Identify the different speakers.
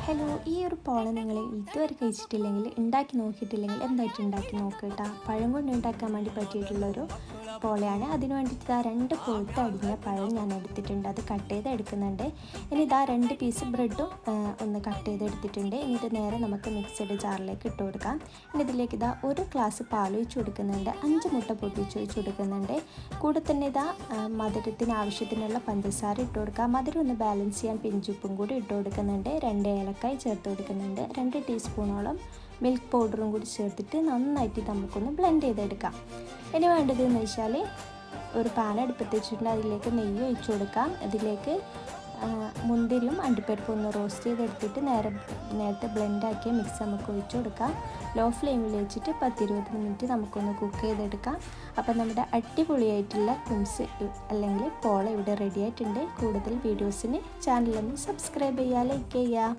Speaker 1: Hello, ഈ ഒരു പോള നിങ്ങൾ ഇതുവരെ കഴിച്ചിട്ടില്ലെങ്കിൽ ഉണ്ടാക്കി നോക്കിയിട്ടില്ലെങ്കിൽ എന്തായിട്ട് ഉണ്ടാക്കി നോക്കുക. പഴം കൊണ്ട് ഉണ്ടാക്കാൻ വേണ്ടി പറ്റിയിട്ടുള്ളൊരു പോളയാണ്. അതിന് വേണ്ടിയിട്ട് ഇതാ 2 കൊഴുത്ത് അടിഞ്ഞ പഴം ഞാൻ എടുത്തിട്ടുണ്ട്. അത് കട്ട് ചെയ്ത് എടുക്കുന്നുണ്ട്. ഇനി ഇതാ 2 പീസ് ബ്രെഡും ഒന്ന് കട്ട് ചെയ്ത് എടുത്തിട്ടുണ്ട്. ഇനി ഇത് നേരെ നമുക്ക് മിക്സഡ് ജാറിലേക്ക് ഇട്ട് കൊടുക്കാം. ഇനി ഇതിലേക്ക് ഇതാ 1 ഗ്ലാസ് പാൽ ഒഴിച്ച് കൊടുക്കുന്നുണ്ട്. 5 മുട്ട പൊട്ടിച്ച് ഒഴിച്ച് കൊടുക്കുന്നുണ്ട്. കൂടെ തന്നെ ഇതാ മധുരത്തിന് ആവശ്യത്തിനുള്ള പഞ്ചസാര ഇട്ട് കൊടുക്കാം. മധുരം ഒന്ന് ബാലൻസ് ചെയ്യാൻ പിഞ്ചുപ്പും കൂടി ഇട്ട് കൊടുക്കുന്നുണ്ട്. 2 ഏലക്കായി ചേർത്ത് കൊടുക്കുന്നുണ്ട്. 2 ടീസ്പൂണോളം മിൽക്ക് പൗഡറും കൂടി ചേർത്തിട്ട് നന്നായിട്ട് നമുക്കൊന്ന് ബ്ലെൻഡ് ചെയ്തെടുക്കാം. ഇനി വേണ്ടതെന്ന് വെച്ചാൽ ഒരു പാൻ അടുപ്പത്ത് വെച്ചിട്ടുണ്ട്. അതിലേക്ക് നെയ്യ് ഒഴിച്ചു കൊടുക്കാം. അതിലേക്ക് മുന്തിരിയും അണ്ടിപ്പരിപ്പും ഒന്ന് റോസ്റ്റ് ചെയ്തെടുത്തിട്ട് നേരത്തെ ബ്ലെൻഡാക്കിയ മിക്സ് നമുക്ക് ഒഴിച്ചു കൊടുക്കാം. ലോ ഫ്ലെയിമിൽ വെച്ചിട്ട് 10-20 മിനിറ്റ് നമുക്കൊന്ന് കുക്ക് ചെയ്തെടുക്കാം. അപ്പോൾ നമ്മുടെ അടിപൊളിയായിട്ടുള്ള കുംസ് അല്ലെങ്കിൽ പോള ഇവിടെ റെഡി ആയിട്ടുണ്ട്. കൂടുതൽ വീഡിയോസിന് ചാനലൊന്ന് സബ്സ്ക്രൈബ് ചെയ്യുക, ലൈക്ക് ചെയ്യുക.